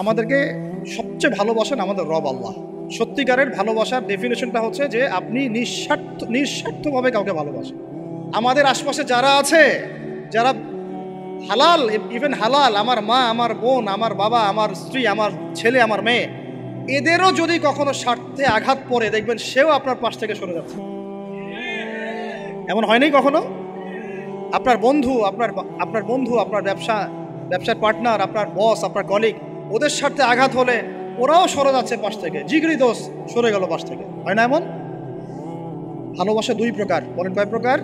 আমাদেরকে সবচেয়ে ভালোবাসেন আমাদের রব আল্লাহ। সত্যিকারের ভালোবাসার ডেফিনেশনটা হচ্ছে যে আপনি নিঃস্বার্থভাবে কাউকে ভালোবাসেন। আমাদের আশপাশে যারা আছে, যারা হালাল, ইভেন হালাল, আমার মা, আমার বোন, আমার বাবা, আমার স্ত্রী, আমার ছেলে, আমার মেয়ে, এদেরও যদি কখনো স্বার্থে আঘাত পড়ে, দেখবেন সেও আপনার পাশ থেকে সরে যাচ্ছে। এমন হয়নি কখনো? আপনার বন্ধু, আপনার ব্যবসার পার্টনার, আপনার বস, আপনার কলিগ, ওদের স্বার্থে আঘাত হলে ওরাও সরে যাচ্ছে পাশ থেকে, জিগরি দোষ সরে গেল পাশ থেকে, হয় না এমন? ভালোবাসা দুই প্রকার। বলেন কয় প্রকার?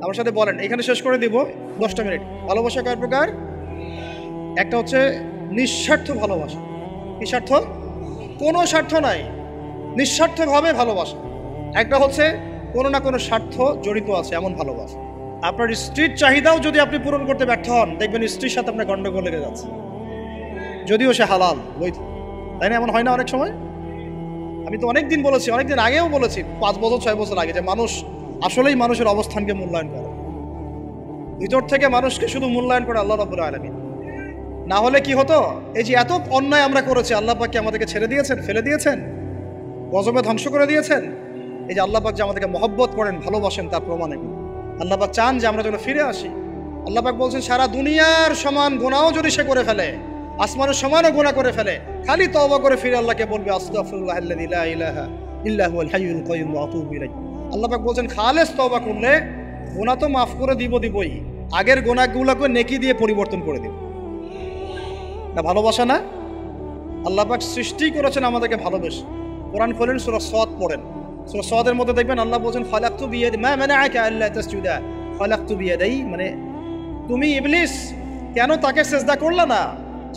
আমার সাথে বলেন, এখানে শেষ করে দিব 10টা মিনিট। ভালোবাসা কয় প্রকার? একটা হচ্ছে নিঃস্বার্থ ভালোবাসা। কি স্বার্থ? কোনো স্বার্থ নাই, নিঃস্বার্থভাবে ভালোবাসা। একটা হচ্ছে কোনো না কোনো স্বার্থ জড়িত আছে এমন ভালোবাসা। আপনার স্ত্রীর চাহিদাও যদি আপনি পূরণ করতে ব্যর্থ হন, দেখবেন স্ত্রীর সাথে আপনার গন্ডগোল লেগে যাচ্ছে, যদিও সে হালাল বৈধ। তাই না? এমন হয় না অনেক সময়? আমি তো অনেকদিন বলেছি, অনেকদিন আগেও বলেছি, 5 বছর 6 বছর আগে, যে মানুষ আসলেই মানুষের অবস্থানকে মূল্যায়ন করে। ভিতর থেকে মানুষকে শুধু মূল্যায়ন করে আল্লাহ রাব্বুল আলামিন। না হলে কি হতো? এই যে এত অন্যায় আমরা করেছি, আল্লাহ পাক কি আমাদেরকে ছেড়ে দিয়েছেন, ফেলে দিয়েছেন, গজবে ধ্বংস করে দিয়েছেন? এই যে আল্লাহ পাক যে আমাদেরকে মহব্বত করেন, ভালোবাসেন, তার প্রমাণ এগুলো। আল্লাহ পাক চান যে আমরা যেন ফিরে আসি। আল্লাহ পাক বলছেন, সারা দুনিয়ার সমান গুনাহও যদি সে করে ফেলে, আসমানের সমানও গুনাহ করে ফেলে, খালি তওবা করে ফিরে আল্লাহকে বলবে, আস্তাগফিরুল্লাহাল্লাযী লা ইলাহা ইল্লা হুয়াল হাইয়ুল কাইয়্যুম ওয়া আতুবু ইলাইহি। আল্লাহ পাক বলছেন, খালেস তওবা করলে গুনাহ তো মাফ করে দিবই, আগের গুনাহগুলোকে নেকি দিয়ে পরিবর্তন করে দিব। না ভালোবাসা না? আল্লাহ পাক সৃষ্টি করেছেন আমাদেরকে ভালোবেসে। কোরআন খোলেন, সূরা সদ পড়েন। সূরা সদের মধ্যে দেখবেন আল্লাহ বলছেন, খালাকতু বিয়াদি মা মানাআকা আল্লা তাসজুদা খালাকতু বিয়াদাই, মানে তুমি ইবলিস কেন তাকে সিজদা করলে না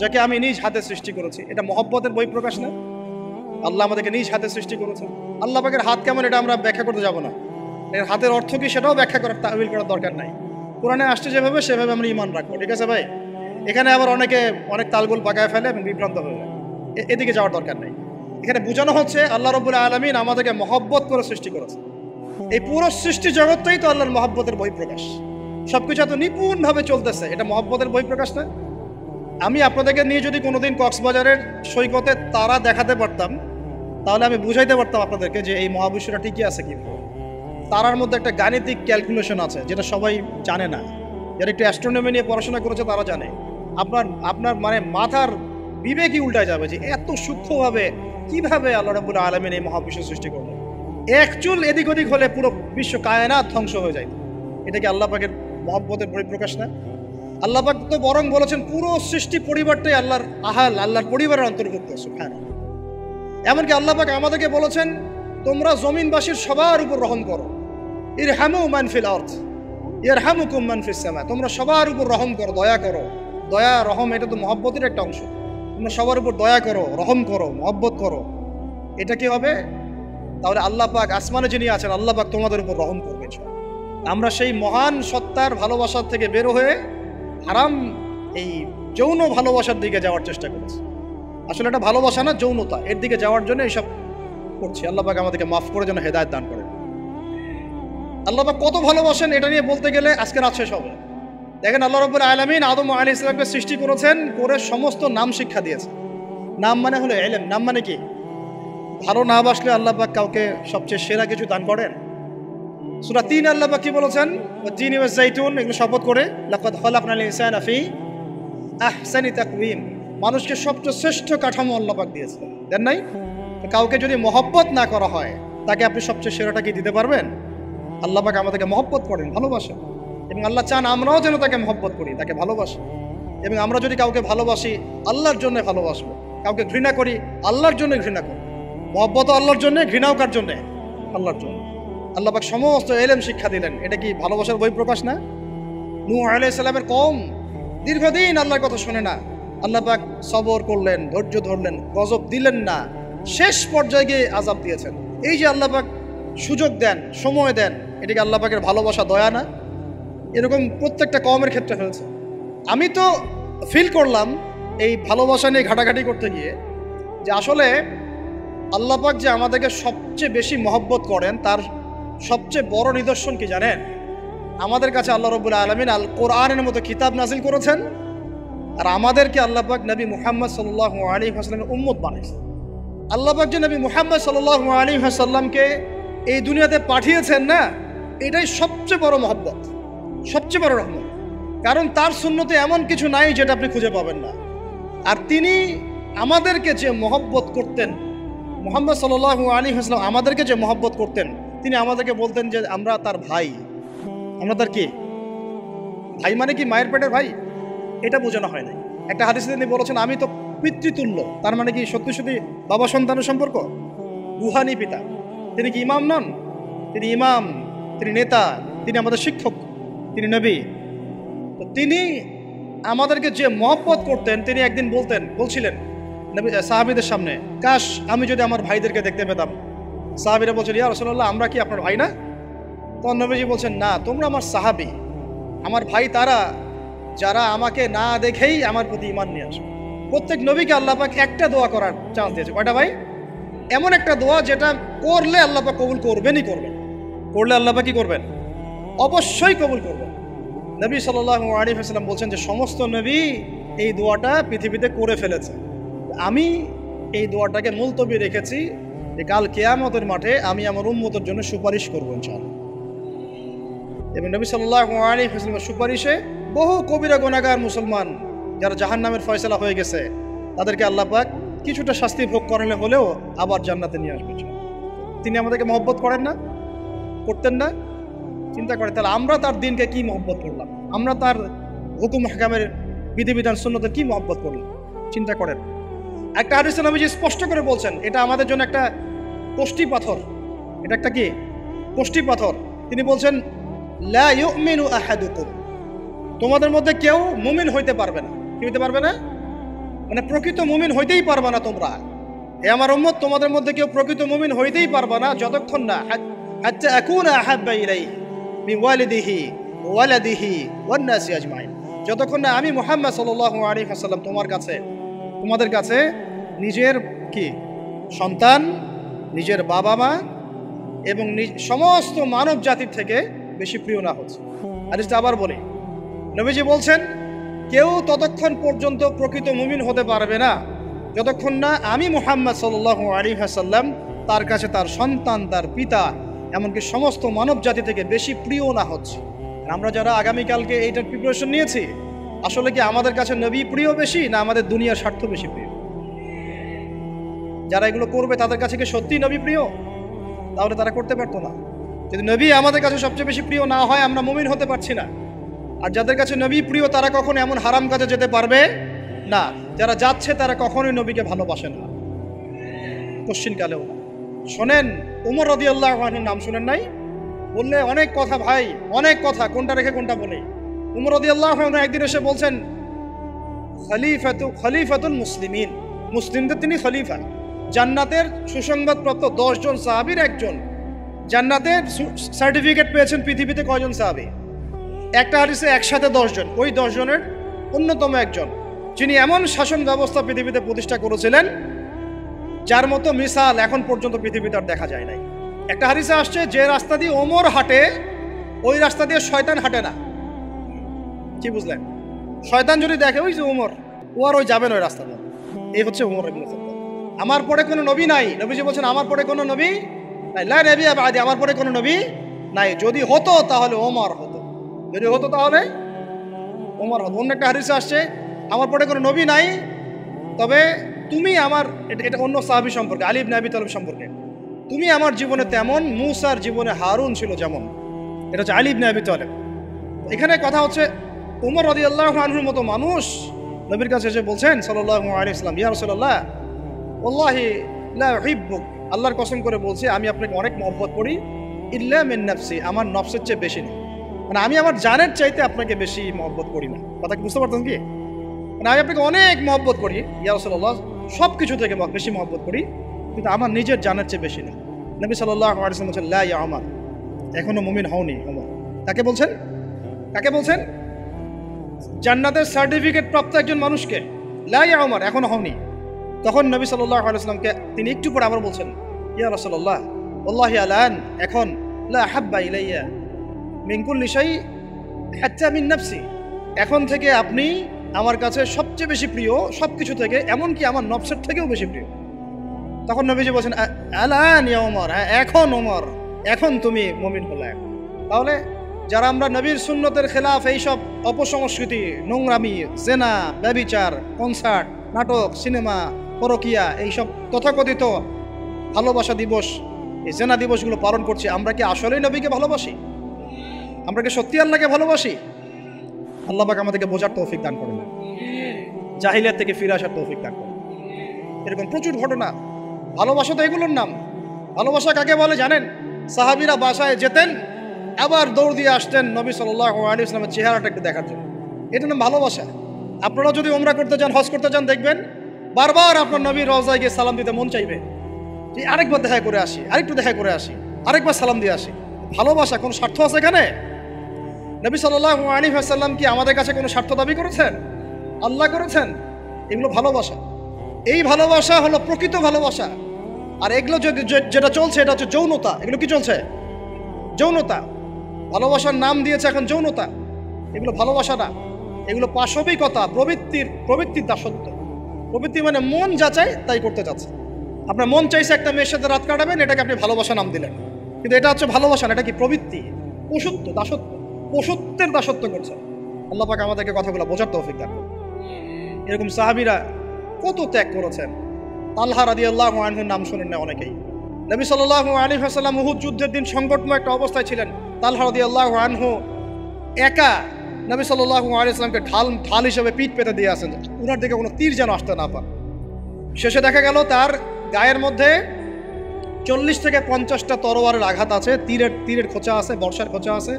যাকে আমি নিজ হাতে সৃষ্টি করেছি? এটা মহব্বতের বহিঃপ্রকাশ না? আল্লাহ আমাদেরকে নিজ হাতে সৃষ্টি করেছেন। আল্লাহ পাকের হাত কেমন এটা আমরা ব্যাখ্যা করতে যাব না। এর হাতের অর্থ কি সেটাও ব্যাখ্যা করার, তাওয়িল করার দরকার নাই। কোরআনে আসছে যেভাবে সেভাবে আমরা ঈমান রাখবো, ঠিক আছে ভাই? এখানে আবার অনেকে অনেক তালগোল পাকায় ফেলে এবং বিভ্রান্ত হয়ে যায়, এদিকে যাওয়ার দরকার নেই। এখানে বোঝানো হচ্ছে আল্লাহ রাব্বুল আলামিন আমাদেরকে মহব্বত করে সৃষ্টি করেছে। এই পুরো সৃষ্টি জগৎটাই তো আল্লাহর মহব্বতের বহিঃপ্রকাশ। সবকিছু এত নিপুণভাবে চলতেছে, এটা মহব্বতের বহিঃপ্রকাশ না? আমি আপনাদেরকে নিয়ে যদি কোনোদিন কক্সবাজারের সৈকতে তারা দেখাতে পারতাম, তাহলে আমি বুঝাইতে পারতাম আপনাদেরকে যে এই মহাবিশ্বটা ঠিকই আছে কি। তারার মধ্যে একটা গাণিতিক ক্যালকুলেশন আছে যেটা সবাই জানে না। যারা একটু অ্যাস্ট্রোনমি নিয়ে পড়াশোনা করেছে তারা জানে। আপনার মানে মাথার বিবেকই উল্টায় যাবে যে এত সূক্ষ্মভাবে কিভাবে আল্লাহ রাব্বুল আলামিন এই মহাবিশ্ব সৃষ্টি করলেন। এক চুল এদিক ওদিক হলে পুরো বিশ্ব কায়নাত ধ্বংস হয়ে যায়। এটা কি আল্লাহ পাকের মহব্বতের পরিপ্রকাশ না? আল্লাহ পাক তো বরং বলেছেন পুরো সৃষ্টি পরিবারটাই আল্লাহর আহাল, আল্লাহর পরিবারের অন্তর্ভুক্ত। সুবহানাল্লাহ। এমনকি আল্লাহ পাক আমাদেরকে বলেছেন, তোমরা জমিনবাসীর সবার উপর রহম করো। ইরহামু মান ফিল আরদ ইয়ারহামুকুম মান ফিস সামা। তোমরা সবার উপর রহম করো, দয়া করো। দয়া, রহম এটা তো মহব্বতের একটা অংশ। তোমরা সবার উপর দয়া করো, রহম করো, মহব্বত করো। এটা কি হবে? তাহলে আল্লাহ পাক আসমানে যিনি আছেন, আল্লাহ পাক তোমাদের উপর রহম করবে। আমরা সেই মহান সত্তার ভালোবাসার থেকে বের হয়ে হারাম এই যৌন ভালোবাসার দিকে যাওয়ার চেষ্টা করেছি। আসলে এটা ভালোবাসা না, যৌনতা, এর দিকে যাওয়ার জন্য এইসব করছি। আল্লাহ পাক আমাদেরকে মাফ করে যেন হেদায়েত দান করেন। আল্লাহ পাক কত ভালোবাসেন এটা নিয়ে বলতে গেলে আজকে রাত শেষ হবে। দেখেন, আল্লাহ রাব্বুল আলামিন আদম আলাইহিস সালামকে সৃষ্টি করেছেন, করে সমস্ত নাম শিক্ষা দিয়েছেন। নাম মানে হলো ইলম। নাম মানে কি? ভালো না বাসলে আল্লাহ পাক কাউকে সবচেয়ে সেরা কিছু দান করেন। সূরা 3 আল্লাহ পাক কি বলেছেন? ওয়াত-তিনি ওয়াজ-যাইতুন, এগুলো শপথ করে, লাকাদ খালাকনাল ইনসানা ফি আহসানি তাকওয়িম। মানুষকে সবচেয়ে শ্রেষ্ঠ কাঠামো আল্লাহ পাক দিয়েছেন, দেন নাই? কাউকে যদি মহব্বত না করা হয়, তাকে আপনি সবচেয়ে সেরাটা কি দিতে পারবেন? আল্লাহ পাক আমাদেরকে মহব্বত করেন, ভালোবাসেন, এবং আল্লাহ চান আমরাও যেন তাকে মহব্বত করি, তাকে ভালোবাসি। এবং আমরা যদি কাউকে ভালোবাসি, আল্লাহর জন্য ভালোবাসবো। কাউকে ঘৃণা করি, আল্লাহর জন্য ঘৃণা করি। মহব্বত আল্লাহর জন্য, ঘৃণাও কার জন্য? আল্লাহর জন্য। আল্লাহ পাক সমস্ত ইলম শিক্ষা দিলেন। এটা কি ভালোবাসার বহিঃপ্রকাশ না? নূহ আলাইহিস সালামের কওম দীর্ঘদিন আল্লাহর কথা শুনে না, আল্লাহ পাক সবর করলেন, ধৈর্য ধরলেন, গজব দিলেন না, শেষ পর্যায়ে গিয়ে আযাব দিয়েছেন। এই যে আল্লাহ পাক সুযোগ দেন, সময় দেন, এটাকে আল্লাহ পাকের ভালোবাসা, দয়া না? এরকম প্রত্যেকটা কওমের ক্ষেত্রে হয়েছে। আমি তো ফিল করলাম এই ভালোবাসা নিয়ে ঘাটাঘাটি করতে গিয়ে যে আসলে আল্লাহ পাক যে আমাদেরকে সবচেয়ে বেশি মহব্বত করেন, তার সবচেয়ে বড় নিদর্শন কি জানেন? আমাদের কাছে আল্লাহ রাব্বুল আলামিন আল কোরআনের মতো কিতাব নাজিল করেছেন, আর আমাদেরকে আল্লাহ পাক নবী মুহাম্মদ সাল্লাল্লাহু আলাইহি ওয়াসাল্লামের উম্মত বানাইছেন। আল্লাহ পাক যে নবী মুহাম্মদ সাল্লাল্লাহু আলাইহি ওয়াসাল্লামকে এই দুনিয়াতে পাঠিয়েছেন না, এটাই সবচেয়ে বড় মহব্বত, সবচেয়ে বড় রহমত। কারণ তার সুন্নতে এমন কিছু নাই যেটা আপনি খুঁজে পাবেন না। আর তিনি আমাদেরকে যে মহব্বত করতেন, মুহাম্মদ সাল্লাল্লাহু আলাইহি ওয়াসাল্লাম আমাদেরকে যে মহব্বত করতেন, তিনি আমাদেরকে বলতেন যে আমরা তার ভাই। আমরা তার কি ভাই? মানে কি মায়ের পেটের ভাই? এটা বোঝানো হয় না। একটা হাদিসে তিনি বলেছেন আমি তো পিতৃতুল্য। তার মানে কি সত্যি সত্যি বাবা সন্তানের সম্পর্ক? রুহানি পিতা। তিনি কি ইমাম নন? তিনি ইমাম, তিনি নেতা, তিনি আমাদের শিক্ষক, তিনি নবী। তো তিনি আমাদেরকে যে মহব্বত করতেন, তিনি একদিন বলছিলেন নবী সাহাবীদের সামনে, কাশ আমি যদি আমার ভাইদেরকে দেখতে পেতাম। সাহাবীরা বলছেন ইয়া রাসূলুল্লাহ আমরা কি আপনার ভাই না? তখন নবীজি বলছেন না, তোমরা আমার সাহাবী। আমার ভাই তারা যারা আমাকে না দেখেই আমার প্রতি ঈমান নিয়ে আসে। প্রত্যেক নবীকে আল্লাহ পাক একটা দোয়া করার চান্স দিয়েছে। কয়টা ভাই? এমন একটা দোয়া যেটা করলে আল্লাহ পাক কবুল করবেনই করবেন। করলে আল্লাহ পাক কি করবেন? অবশ্যই কবুল করবেন। নবী সাল্লাল্লাহু আলাইহি ওয়াসাল্লাম বলছেন যে সমস্ত নবী এই দোয়াটা পৃথিবীতে করে ফেলেছে, আমি এই দোয়াটাকে মুলতবি রেখেছি যে কাল কিয়ামতের মাঠে আমি আমার উম্মতের জন্য সুপারিশ করব ইনশাআল্লাহ। এবং নবী সাল্লাল্লাহু আলাইহি ওয়াসাল্লামের সুপারিশে বহু কবিরা গুনাহগার মুসলমান যারা জাহান্নামের ফয়সালা হয়ে গেছে, তাদেরকে আল্লাহ পাক কিছুটা শাস্তি ভোগ করালে হলেও আবার জান্নাতে নিয়ে আসবেন। তিনি আমাদেরকে মহব্বত করেন না? করতেন না? চিন্তা করে তাহলে আমরা তার দিনকে কি মহব্বত করলাম, আমরা তার হুকুম হাকামের বিধিবিধান সুন্নতের কি মহব্বত করলাম, চিন্তা করেন। একটা হাদিসে নবীজি স্পষ্ট করে বলছেন এটা আমাদের জন্য একটা কষ্টি পাথর। এটা একটা কি কষ্টি পাথর। তিনি বলছেন লা ইউমিনু আহাদুকুম, তোমাদের মধ্যে কেউ মুমিন হইতে পারবে না। কি হইতে পারবে না? মানে প্রকৃত মুমিন হইতেই পারবে না তোমরা। এ আমার উম্মত, তোমাদের মধ্যে কেউ প্রকৃত মুমিন হইতেই পারবে না যতক্ষণ না হাত্তা আকুনা আহাব্বা ইলাইহি মিন ওয়ালিদিহি ওয়া ওয়ালাদিহি ওয়ান নাসি আজমাইন, যতক্ষণ না আমি মুহাম্মদ সাল্লাল্লাহু আলাইহি ওয়াসাল্লাম তোমাদের কাছে নিজের কি সন্তান, নিজের বাবা মা এবং সমস্ত মানব জাতির থেকে বেশি প্রিয় না হচ্ছে। হাদিসটা আবার বলি, নবীজি বলছেন কেউ ততক্ষণ পর্যন্ত প্রকৃত মুমিন হতে পারবে না যতক্ষণ না আমি মুহাম্মদ সাল্লাল্লাহু আলাইহি ওয়াসাল্লাম তার কাছে তার সন্তান, তার পিতা, এমনকি সমস্ত মানব জাতি থেকে বেশি প্রিয় না হচ্ছে। আমরা যারা আগামীকালকে এইটার প্রিপারেশন নিয়েছি, আসলে কি আমাদের কাছে নবী প্রিয় বেশি না আমাদের দুনিয়ার স্বার্থ বেশি প্রিয়? যারা এগুলো করবে তাদের কাছে কি সত্যি নবী প্রিয়? তাহলে তারা করতে পারতো না। যদি নবী আমাদের কাছে সবচেয়ে বেশি প্রিয় না হয়, আমরা মুমিন হতে পারছি না। আর যাদের কাছে নবী প্রিয় তারা কখনো এমন হারাম কাজে যেতে পারবে না। যারা যাচ্ছে তারা কখনোই নবীকে ভালোবাসে না, কোশ্চিনকালেও না। শোনেন, উমর রাদিয়াল্লাহু আনহুর নাম শুনেন নাই? বললে অনেক কথা ভাই, অনেক কথা, কোনটা রেখে কোনটা বলে। উমর রাদিয়াল্লাহু আনহু একদিন এসে বলছেন খলিফাতুল মুসলিমিন, মুসলিমদের তিনি খলিফা। জান্নাতের সুসংবাদপ্রাপ্ত 10 জন সাহাবীর একজন। জান্নাতের সার্টিফিকেট পেয়েছেন পৃথিবীতে কয়জন সাহাবী? একটা হাদিসে একসাথে 10 জন। ওই 10 জনের অন্যতম একজন, যিনি এমন শাসন ব্যবস্থা পৃথিবীতে প্রতিষ্ঠা করেছিলেন যার মতো মিসাল এখন পর্যন্ত পৃথিবীতে আর দেখা যায় নাই। একটা হাদিসে আসছে যে রাস্তা দিয়ে ওমর হাঁটে ওই রাস্তা দিয়ে শয়তান হাঁটে না। কি বুঝলেন? শয়তান যদি দেখে ওই যে ওমর, ও আর ওই যাবেন ওই রাস্তা দিয়ে। এই হচ্ছে ওমর ইবনে খাত্তাব। আমার পরে কোনো নবী নাই। নবীজি বলছেন আমার পরে কোনো নবী নাই, লা নবিয়্যা বা'দি, আমার পরে কোনো নবী নাই। যদি হতো তাহলে ওমর হতো, যদি হতো তাহলে ওমর হতো। অন্য একটা হাদিসে আসছে আমার পরে কোনো নবী নাই, তবে তুমি আমার, এটা অন্য সাহাবী সম্পর্কে, আলী ইবনে আবি তালিব সম্পর্কে, তুমি আমার জীবনে তেমন মূসার জীবনে হারুন ছিল যেমন। এটা হচ্ছে আলী ইবনে আবি তালিব। এখানে কথা হচ্ছে উমর রাদিয়াল্লাহু আনহুর মতো মানুষ নবীর কাছে এসে বলছেন সাল্লাল্লাহু আলাইহি ওয়াসাল্লাম, ইয়া রাসূলুল্লাহ ওয়াল্লাহি লা উহিব্বুক, আল্লাহর কসম করে বলছি আমি আপনাকে অনেক মহব্বত করি, ইল্লা মিন নাফসি, আমার নফসের চেয়ে বেশি না। মানে আমি আমার জানের চাইতে আপনাকে বেশি মহব্বত করি না। কথা কি বুঝতে পারতেন কি? মানে আমি আপনাকে অনেক মহব্বত করি ইয়া রাসূলুল্লাহ, সব কিছু থেকে বেশি মহব্বত করি, কিন্তু আমার নিজের জানের চেয়ে বেশি না। নবী সাল্লাল্লাহু আলাইহি ওয়াসাল্লাম বলেন লা ইয়া উমর, এখনো মুমিন হওনি উমর। কাকে বলছেন? কাকে বলছেন? জান্নাতের সার্টিফিকেট প্রাপ্ত একজন মানুষকে। লা ইয়া উমর, এখনো হওনি। তখন নবী সাল্লাল্লাহু আলাইহি ওয়াসাল্লামকে তিনি একটু পরে আবার বলছেন, ইয়া রাসূলুল্লাহ ওয়াল্লাহি আলান, এখন লা হাব্বা ইলাইয়া মিন কুল্লি শাই হাত্তা মিন নাফসি, এখন থেকে আপনি আমার কাছে সবচেয়ে বেশি প্রিয় সব কিছু থেকে, এমনকি আমার নফসের থেকেও বেশি প্রিয়। তখন নবীজি বলছেন আলান ইয়া ওমর, হ্যাঁ এখন ওমর, এখন তুমি মুমিন হলে। তাহলে যারা আমরা নবীর সুন্নতের খেলাফ এইসব অপসংস্কৃতি, নোংরামি, জেনা, ব্যভিচার, কনসার্ট, নাটক, সিনেমা, পরকিয়া, এইসব তথাকথিত ভালোবাসা দিবস, এই জেনা দিবসগুলো পালন করছি, আমরা কি আসলেই নবীকে ভালোবাসি? আমরা কি সত্যি আল্লাহকে ভালোবাসি? আল্লাহ পাক আমাদেরকে বোঝার তৌফিক দান করেন, জাহিলিয়াত থেকে ফিরে আসার তৌফিক দান করেন। এরকম প্রচুর ঘটনা। ভালোবাসা তো এগুলোর নাম। ভালোবাসা কাকে বলে জানেন? সাহাবীরা বাসায় যেতেন, আবার দৌড় দিয়ে আসতেন নবী সাল্লাল্লাহু আলাইহি ওয়াসাল্লামের চেহারাটা একটু দেখার জন্য। এটা নাম ভালোবাসা। আপনারা যদি উমরা করতে যান, হজ করতে যান, দেখবেন বারবার আপনার নবীর রওজায় গিয়ে সালাম দিতে মন চাইবে, যে আরেকবার দেখা করে আসি, আরেকটু দেখা করে আসি, আরেকবার সালাম দিয়ে আসি। ভালোবাসা, কোনো স্বার্থ আছে এখানে? নবী সাল্লাল্লাহু আলাইহি ওয়াসাল্লাম কি আমাদের কাছে কোনো স্বার্থ দাবি করেছেন? আল্লাহ করেছেন। এগুলো ভালোবাসা। এই ভালোবাসা হলো প্রকৃত ভালোবাসা। আর এগুলো যেটা চলছে এটা হচ্ছে যৌনতা। এগুলো কি চলছে? যৌনতা। ভালোবাসার নাম দিয়েছে এখন যৌনতা। এগুলো ভালোবাসা না, এগুলো পাশবিকতা, প্রবৃত্তির দাসত্ব। প্রবৃত্তি মানে মন যা চায় তাই করতে চাচ্ছে। আপনার মন চাইছে একটা মেয়ের সাথে রাত কাটাবেন, এটাকে আপনি ভালোবাসা নাম দিলেন, কিন্তু এটা হচ্ছে ভালোবাসা না, এটা কি প্রবৃত্তি, পশুত্ব, দাসত্ব, পশুত্বের দাসত্ব করছে। আল্লাহ পাক আমাদেরকে কথাগুলো বোঝার তৌফিক দান করুন। এরকম সাহাবীরা কত ত্যাগ করেছেন। তালহা রাদিয়াল্লাহু আনহুর নাম শুনেন না অনেকেই। নবী সাল্লাল্লাহু আলাইহি ওয়াসাল্লাম উহুদ যুদ্ধের দিন সংকটময় একটা অবস্থায় ছিলেন। তালহা রাদিয়াল্লাহু আনহু একা নবী সাল্লাল্লাহু আলাইহি ওয়াসাল্লামকে ঢাল হিসেবে পিঠ পেতে দিয়ে আসেন, উনার দিকে কোনো তীর যেন আসতে না পারে। শেষে দেখা গেল তার গায়ের মধ্যে 40 থেকে 50টা তরোয়ারের আঘাত আছে, তীরের খোঁচা আছে, বর্ষার খোঁচা আছে।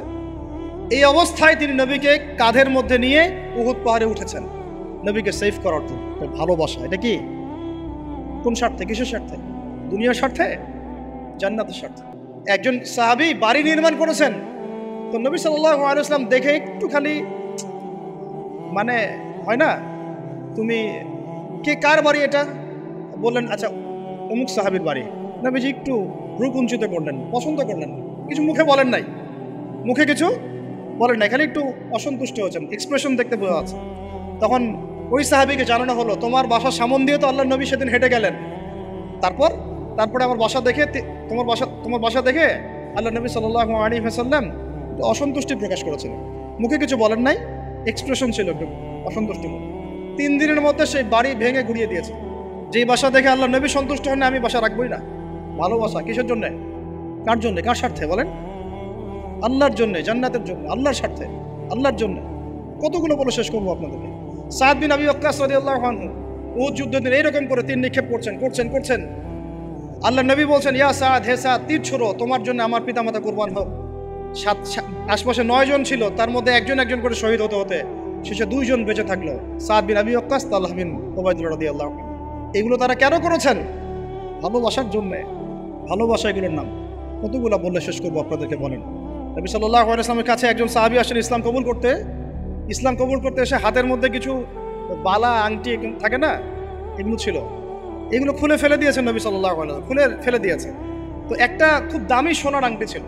এই অবস্থায় তিনি নবীকে কাঁধের মধ্যে নিয়ে উহুদ পাহাড়ে উঠেছেন নবীকে সেভ করার জন্য। ভালোবাসা। এটা কি? কোন স্বার্থে? কিসের স্বার্থে? দুনিয়ার স্বার্থে? জান্নাতের স্বার্থে। একজন সাহাবী বাড়ি নির্মাণ করেছেন, তো নবী সাল্লাল্লাহু আলাইহি ওয়াসাল্লাম দেখে একটু খালি মানে হয় না, তুমি কে, কার বাড়ি এটা? বললেন আচ্ছা অমুক সাহাবীর বাড়ি। নবীজি একটু ভ্রু কুঞ্চিত করলেন, পছন্দ করলেন, কিছু মুখে বলেন নাই, মুখে কিছু বলেন নাই, খালি একটু অসন্তুষ্ট হয়েছেন, এক্সপ্রেশন দেখতে বোঝা যাচ্ছে। তখন ওই সাহাবীকে জানানো হলো, তোমার বাসার সামন দিয়ে তো আল্লাহর নবী সেদিন হেঁটে গেলেন, তারপরে আমার বাসা দেখে, তোমার বাসা দেখে আল্লাহ নবী সাল্লাল্লাহু আলাইহি ওয়াসাল্লাম অসন্তুষ্টি প্রকাশ করেছেন, মুখে কিছু বলেন নাই, এক্সপ্রেশন ছিল একটু অসন্তুষ্টি। 3 দিনের মধ্যে সেই বাড়ি ভেঙে গুড়িয়ে দিয়েছে। যেই বাসা দেখে আল্লাহ নবী সন্তুষ্ট হন না, আমি বাসা রাখবই না। ভালোবাসা কিসের জন্যে? কার জন্যে? কার স্বার্থে বলেন? আল্লাহর জন্যে, জান্নাতের জন্য, আল্লাহর স্বার্থে, আল্লাহর জন্য। কতগুলো বলে শেষ করবো আপনাদেরকে। সাদ বিন আবি ওয়াক্কাস রাদিয়াল্লাহু আনহু উহুদ যুদ্ধের দিন এইরকম করে তীর নিক্ষেপ করছেন। আল্লাহ নবী বলছেন, ইয়া সাদ, হে সাদ, তীর ছোড়ো, তোমার জন্য আমার পিতামাতা কুরবান হোক। আশপাশে 9 জন ছিল, তার মধ্যে একজন করে শহীদ হতে শেষে 2 জন বেঁচে থাকলো, সাদ বিন আবি ওয়াক্কাস, তালহা বিন উবাইদুল্লাহ রাদিয়াল্লাহু আনহু। এগুলো তারা কেন করেছেন? ভালোবাসার জন্যে। ভালোবাসা এগুলোর নাম। কতগুলো বললে শেষ করবো আপনাদেরকে বলেন। নবী সাল্লাল্লাহু আলাইহি ওয়াসাল্লামের কাছে একজন সাহাবী আসেন ইসলাম কবুল করতে এসে হাতের মধ্যে কিছু বালা, আংটি থাকে না, এগুলো ছিল, এগুলো খুলে ফেলে দিয়েছেন নবী সাল্লাল্লাহু আলাইহি ওয়াসাল্লাম, খুলে ফেলে দিয়েছে। তো একটা খুব দামি সোনার আংটি ছিল,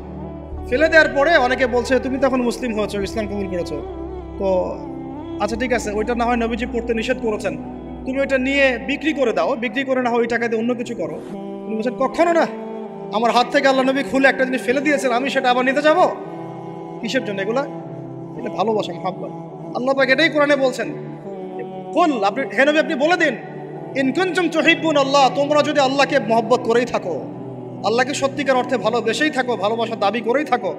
ফেলে দেওয়ার পরে অনেকে বলছে, তুমি তো এখন মুসলিম হয়েছো, ইসলাম কবুল করেছো, তো আচ্ছা ঠিক আছে, ওইটা না হয় নবীজি পড়তে নিষেধ করেছেন, তুমি ওইটা নিয়ে বিক্রি করে দাও, বিক্রি করে না হয় ওই টাকা দিয়ে অন্য কিছু করো। তুমি বলছেন, কখনো না, আমার হাত থেকে আল্লাহ নবী খুলে একটা জিনিস ফেলে দিয়েছেন, আমি সেটা আবার নিতে যাব? কিসের জন্য এগুলা? এটা ভালোবাসা, মহব্বত। আল্লাহ পাক এটাই কোরআনে বলছেন, হে নবী আপনি বলে দিন, ইন কুনতুম তুহিব্বুন আল্লাহ, তোমরা যদি আল্লাহকে মহব্বত করেই থাকো, আল্লাহকে সত্যিকার অর্থে ভালোবেসেই থাকো, ভালোবাসার দাবি করেই থাকো,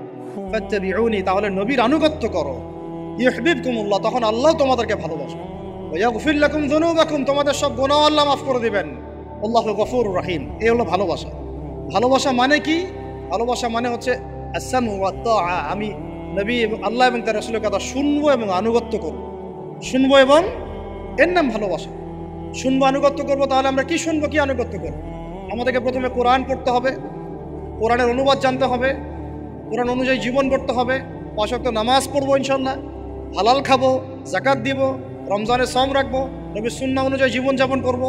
ফাত্তাবিউনি, তাহলে নবীর আনুগত্য করো, ইউহিব্বুকুমুল্লাহ, তখন আল্লাহ তোমাদেরকে ভালোবাসবে, ওয়া ইয়াগফির লাকুম যুনুবাকুম, তোমাদের সব গুনাহ আল্লাহ মাফ করে দিবেন, আল্লাহু গফুরুর রহিম। এই হলো ভালোবাসা। ভালোবাসা মানে কি? ভালোবাসা মানে হচ্ছে আস-সামউ ওয়াত তাআ, আমি নবী এবং আল্লাহ এবং তার রাসূলের কথা শুনবো এবং আনুগত্য করব, শুনবো, এবং এর নাম ভালোবাসা। শুনবো, আনুগত্য করবো, তাহলে আমরা কি শুনবো, কি আনুগত্য করবো? আমাদেরকে প্রথমে কোরআন পড়তে হবে, কোরআনের অনুবাদ জানতে হবে, কোরআন অনুযায়ী জীবন করতে হবে, 5 ওয়াক্ত নামাজ পড়বো ইনশাল্লাহ, হালাল খাবো, যাকাত দিব, রমজানের সওম রাখবো, নবীর সুন্নাহ অনুযায়ী জীবনযাপন করব,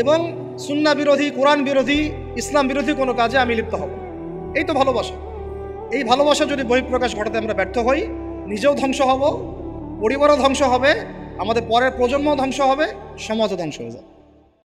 এবং সুন্নাহ বিরোধী, কোরআন বিরোধী, ইসলাম বিরোধী কোনো কাজে আমি লিপ্ত হব। এই তো ভালোবাসা। এই ভালোবাসা যদি বহিঃপ্রকাশ ঘটাতে আমরা ব্যর্থ হই, নিজেও ধ্বংস হব, পরিবারও ধ্বংস হবে, আমাদের পরের প্রজন্ম ধ্বংস হবে, সমাজও ধ্বংস হয়ে যাবে।